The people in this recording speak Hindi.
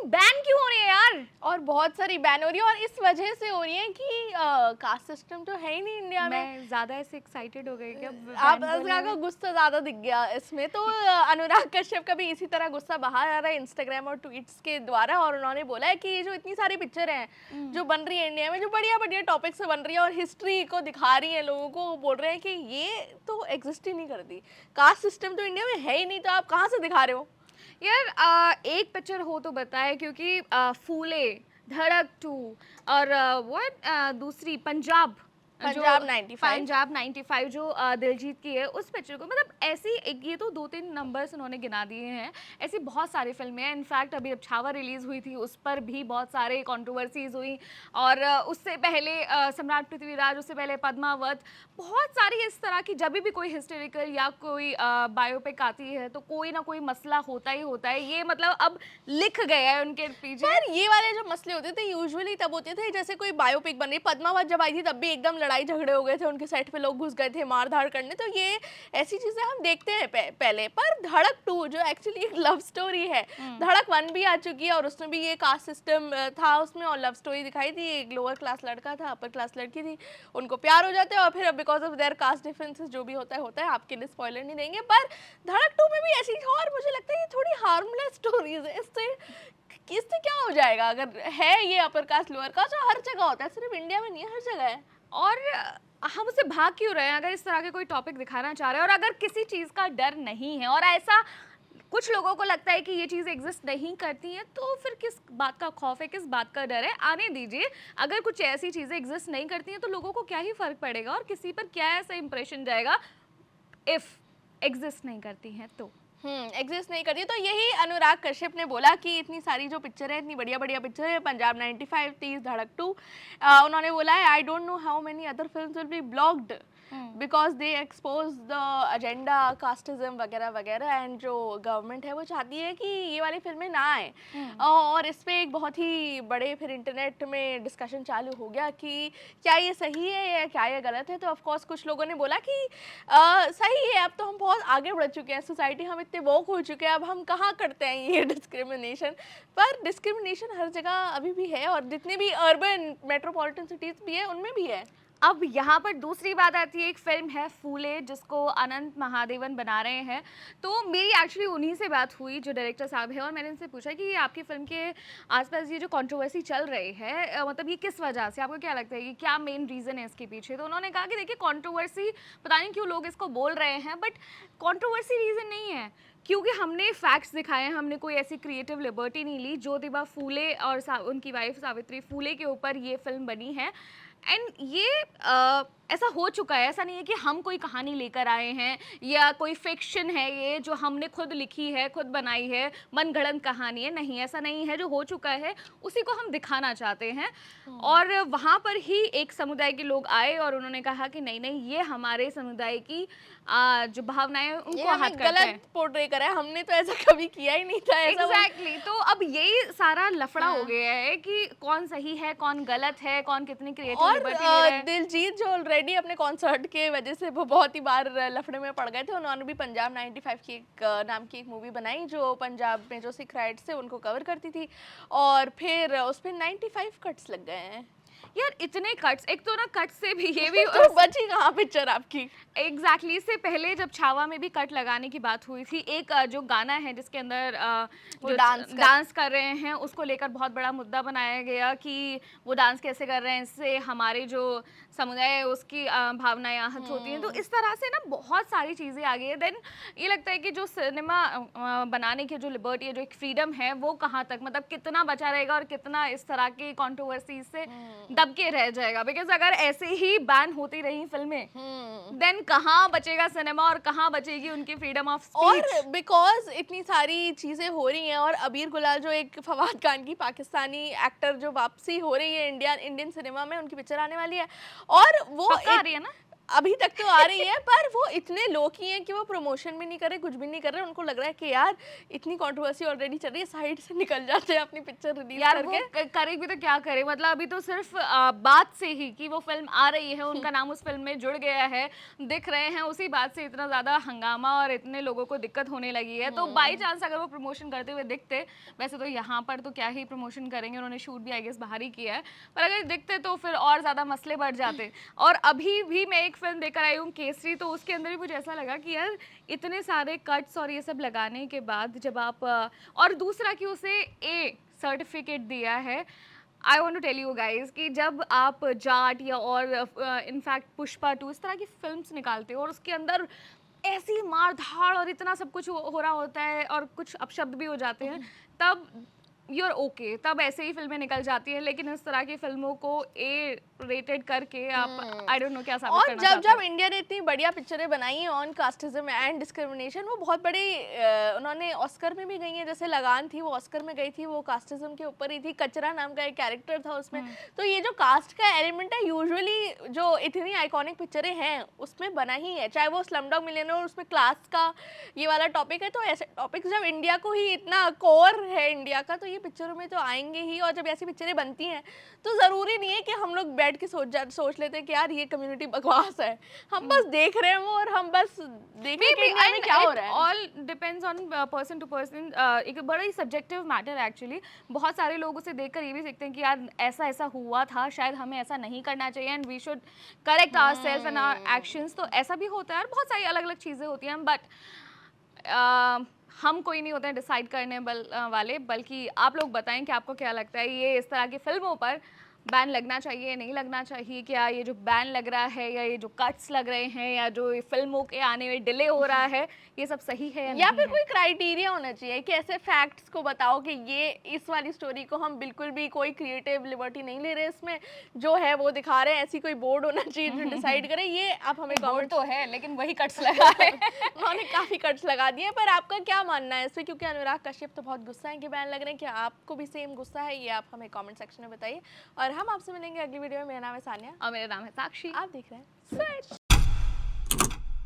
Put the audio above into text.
बैन क्यों हो रही है यार? और बहुत सारी बैन हो रही है और इस वजह से हो रही है कि कास्ट सिस्टम तो है ही नहीं इंडिया में। मैं ज्यादा ऐसे एक्साइटेड हो गई क्या आप बैन बोलने का में? गुस्सा ज्यादा दिख गया इसमें तो। अनुराग कश्यप का भी इसी तरह गुस्सा बाहर आ रहा है इंस्टाग्राम और ट्वीट्स के द्वारा, और उन्होंने बोला है कि ये जो इतनी सारी पिक्चर हैं जो बन रही है इंडिया में, जो बढ़िया बढ़िया टॉपिक से बन रही है और हिस्ट्री को दिखा रही है लोगों को, वो बोल रहे हैं कि ये तो एग्जिस्ट ही नहीं करती, कास्ट सिस्टम तो इंडिया में है ही नहीं, तो आप कहाँ से दिखा रहे हो। यार एक पिक्चर हो तो बताए, क्योंकि फूले, धड़क 2 और दूसरी पंजाब पंजाब 95 पंजाब 95 जो दिलजीत की है, उस पिक्चर को मतलब ऐसी ये तो 2-3 नंबर्स उन्होंने गिना दिए हैं। ऐसी बहुत सारी फिल्में हैं। इनफैक्ट अभी छावा रिलीज हुई थी, उस पर भी बहुत सारे कंट्रोवर्सीज हुई, और उससे पहले सम्राट पृथ्वीराज, उससे पहले पद्मावत, बहुत सारी इस तरह की जब भी कोई हिस्टोरिकल या कोई बायोपिक आती है तो कोई ना कोई मसला होता ही होता है। ये मतलब अब लिख गया है उनके पीछे। पर ये वाले जो मसले होते थे यूजुअली तब होते थे जैसे कोई बायोपिक बन रही, पद्मावत जब आई थी तब भी एकदम लड़ाई झगड़े हो गए थे, उनके सेट पे लोग घुस गए थे मार धाड़ करने, तो ये ऐसी चीजें हम देखते हैं पहले। पर धड़क 2 जो एक्चुअली एक लव स्टोरी है, धड़क 1 भी आ चुकी है और उसमें भी ये कास्ट सिस्टम था उसमें, और लव स्टोरी दिखाई थी। एक लोअर क्लास लड़का था, अपर क्लास लड़की थी, उनको प्यार हो जाता है और फिर because of their caste differences जो भी होता है, आपके लिए स्पॉइलर नहीं देंगे। पर धड़क 2 में भी ऐसी, और मुझे लगता है ये थोड़ी हार्मलेस स्टोरीज है, इससे क्या हो जाएगा। अगर है ये अपर कास्ट लोअर कास्ट, तो हर जगह होता है, सिर्फ इंडिया में नहीं है, हर जगह है। और हम उसे भाग क्यों रहे हैं अगर इस तरह के कोई टॉपिक दिखाना चाह रहे हैं, और अगर किसी चीज़ का डर नहीं है, और ऐसा कुछ लोगों को लगता है कि ये चीज़ एग्जिस्ट नहीं करती हैं, तो फिर किस बात का खौफ है, किस बात का डर है? आने दीजिए। अगर कुछ ऐसी चीज़ें एग्जिस्ट नहीं करती हैं तो लोगों को क्या ही फ़र्क पड़ेगा, और किसी पर क्या ऐसा इंप्रेशन जाएगा इफ़ एग्जिस्ट नहीं करती हैं तो। एग्जिस्ट नहीं करती। तो यही अनुराग कश्यप ने बोला कि इतनी सारी जो पिक्चर है, इतनी बढ़िया बढ़िया पिक्चर है, पंजाब 95, 30, धड़क 2, उन्होंने बोला है I don't know how many other films will be blocked because they expose the agenda casteism वगैरह वगैरह, एंड जो गवर्नमेंट है वो चाहती है कि ये वाली फिल्में ना आए। और इस पे एक बहुत ही बड़े फिर इंटरनेट में डिस्कशन चालू हो गया कि क्या ये सही है या क्या ये गलत है। तो ऑफकोर्स कुछ लोगों ने बोला कि सही है, अब तो हम बहुत आगे बढ़ चुके हैं सोसाइटी, हम इतने वोक हो चुके हैं, अब हम कहाँ करते हैं ये डिस्क्रिमिनेशन। पर डिस्क्रिमिनेशन हर जगह अभी भी है, और जितने भी अर्बन मेट्रोपॉलिटन सिटीज़ भी है उनमें भी है। अब यहाँ पर दूसरी बात आती है, एक फिल्म है फूले जिसको अनंत महादेवन बना रहे हैं। तो मेरी एक्चुअली उन्हीं से बात हुई जो डायरेक्टर साहब है, और मैंने उनसे पूछा कि ये आपकी फिल्म के आसपास ये जो कंट्रोवर्सी चल रही है, मतलब ये किस वजह से, आपको क्या लगता है कि क्या मेन रीज़न है इसके पीछे? तो उन्होंने कहा कि देखिए कंट्रोवर्सी पता नहीं क्यों लोग इसको बोल रहे हैं, बट कंट्रोवर्सी रीज़न नहीं है, क्योंकि हमने फैक्ट्स दिखाए हैं, हमने कोई ऐसी क्रिएटिव लिबर्टी नहीं ली। ज्योतिबा फूले और उनकी वाइफ सावित्री फूले के ऊपर ये फिल्म बनी है, एंड ये ऐसा हो चुका है। ऐसा नहीं है कि हम कोई कहानी लेकर आए हैं या कोई फिक्शन है ये जो हमने खुद लिखी है, खुद बनाई है, मनगढ़ंत कहानी है, नहीं, ऐसा नहीं है। जो हो चुका है उसी को हम दिखाना चाहते हैं। और वहाँ पर ही एक समुदाय के लोग आए और उन्होंने कहा कि नहीं नहीं, ये हमारे समुदाय की जो भावनाएं उनको आहत करते हैं, गलत पोर्ट्रे करा है, हमने तो ऐसा कभी किया ही नहीं था। एग्जैक्टली। तो अब यही सारा लफड़ा हो गया है कि कौन सही है, कौन गलत है, कौन कितनी क्रिएटिव लिबर्टी ले रहा है। दिलजीत जो ऑलरेडी अपने कॉन्सर्ट के वजह से वो बहुत ही बार लफड़े में पड़ गए थे, उन्होंने भी पंजाब 95 की एक नाम की एक मूवी बनाई जो पंजाब में जो सिख राइट्स थे उनको कवर करती थी, और फिर उस पर 95 कट्स लग गए हैं। यार इतने कट्स, एक तो ना कट से भी ये भी तो बची कहाँ पिक्चर आपकी। एग्जैक्टली इससे पहले जब छावा में भी कट लगाने की बात हुई थी, एक जो गाना है जिसके अंदर जो डांस कर रहे हैं उसको लेकर बहुत बड़ा मुद्दा बनाया गया कि वो डांस कैसे कर रहे हैं, इससे हमारे जो समुदाय है उसकी भावनाएं आहत होती हैं। तो इस तरह से ना बहुत सारी चीज़ें आ गई है। देन ये लगता है कि जो सिनेमा बनाने की जो लिबर्टी है, जो एक फ्रीडम है, वो कहाँ तक, मतलब कितना बचा रहेगा और कितना इस तरह की कंट्रोवर्सी से दब के रह जाएगा। बिकॉज अगर ऐसे ही बैन होती रही फिल्में, देन कहाँ बचेगा सिनेमा और कहाँ बचेगी उनकी फ्रीडम ऑफ स्पीच। और बिकॉज इतनी सारी चीजें हो रही हैं, और अबीर गुलाल जो एक फवाद खान की पाकिस्तानी एक्टर जो वापसी हो रही है इंडियन सिनेमा में, उनकी पिक्चर आने वाली है, और वो आ रही है ना, अभी तक तो आ रही है, पर वो इतने लो की हैं कि वो प्रमोशन भी नहीं कर रहे, कुछ भी नहीं कर रहे। उनको लग रहा है कि यार इतनी कंट्रोवर्सी ऑलरेडी चल रही है, साइड से निकल जाते हैं अपनी पिक्चर रिलीज यार वो करके। करे भी तो क्या करे, मतलब अभी तो सिर्फ बात से ही कि वो फिल्म आ रही है, उनका नाम उस फिल्म में जुड़ गया है, दिख रहे हैं, उसी बात से इतना ज्यादा हंगामा और इतने लोगों को दिक्कत होने लगी है। तो बाई चांस अगर वो प्रमोशन करते हुए दिखते, वैसे तो यहाँ पर तो क्या ही प्रमोशन करेंगे, उन्होंने शूट भी आई गेस बाहर ही किया है, पर अगर दिखते तो फिर और ज्यादा मसले बढ़ जाते। और अभी भी मैं एक फिल्म देखकर आई हूँ केसरी, तो उसके अंदर भी मुझे ऐसा लगा कि यार इतने सारे कट्स और ये सब लगाने के बाद जब आप और दूसरा कि उसे ए सर्टिफिकेट दिया है। I want to tell you guys कि जब आप जाट या और इनफैक्ट पुष्पा 2 इस तरह की फिल्म्स निकालते हो और उसके अंदर ऐसी मार धाड़ और इतना सब कुछ हो रहा होता है और कुछ अपशब्द भी हो जाते हैं, तब यूर ओके, तब ऐसे ही फिल्में निकल जाती हैं। लेकिन इस तरह की फिल्मों को ए रेटेड करके आप आई डोंट नो क्या साबित और करना जब चाहते हो। जब इंडिया ने इतनी बढ़िया पिक्चरें बनाई हैं ऑन कास्टिज्म एंड डिस्क्रिमिनेशन, वो बहुत बड़ी उन्होंने ऑस्कर में भी गई हैं। जैसे लगान थी, वो ऑस्कर में गई थी, वो कास्टिज्म के ऊपर ही थी। कचरा नाम का एक कैरेक्टर था उसमें। तो ये जो कास्ट का एलिमेंट है, यूजुअली जो इतनी आइकॉनिक पिक्चरें हैं उसमें बना ही है। चाहे वो स्लमडॉग मिलियनेयर, उसमें क्लास का ये वाला टॉपिक है। तो ऐसे टॉपिक्स जब इंडिया को ही इतना कोर है इंडिया का, तो ये पिक्चरों में तो आएंगे ही। और जब ऐसी पिक्चरें बनती हैं तो ज़रूरी नहीं है कि हम लोग बैठ के सोच लेते हैं कि यार ये कम्युनिटी बकवास है। हम बस देख रहे हैं वो, और हम बस देख रहे हैं कि इंडिया में क्या हो रहा है। All depends on person to person. एक बड़ा ही सब्जेक्टिव मैटर है एक्चुअली। बहुत सारे लोग उसे देखकर ये भी सीखते हैं कि यार ऐसा ऐसा हुआ था, शायद हमें ऐसा नहीं करना चाहिए and we should correct ourselves and our actions. तो ऐसा भी होता है और बहुत सारी अलग अलग चीज़ें होती हैं, बट हम कोई नहीं होते हैं डिसाइड करने वाले, बल्कि आप लोग बताएं कि आपको क्या लगता है, ये इस तरह की फिल्मों पर बैन लगना चाहिए, नहीं लगना चाहिए? क्या ये जो बैन लग रहा है या ये जो कट्स लग रहे हैं या जो ये फिल्मों के आने में डिले हो रहा है, ये सब सही है या नहीं फिर है? कोई क्राइटेरिया होना चाहिए कि ऐसे फैक्ट्स को बताओ कि ये इस वाली स्टोरी को हम बिल्कुल भी कोई क्रिएटिव लिबर्टी नहीं ले रहे, इसमें जो है वो दिखा रहे हैं। ऐसी कोई बोर्ड होना चाहिए जो डिसाइड करे। ये आप हमें बोर्ड कमेंट तो है लेकिन वही कट्स लगा है। उन्होंने काफी कट्स लगा दिए, पर आपका क्या मानना है इसमें? क्योंकि अनुराग कश्यप तो बहुत गुस्सा है कि बैन लग रहे हैं। क्या आपको भी सेम गुस्सा है? ये आप हमें कमेंट सेक्शन में बताइए। और हम आपसे मिलेंगे अगली वीडियो में। मेरा नाम है सानिया और मेरा नाम है साक्षी। आप देख रहे हैं स्विच।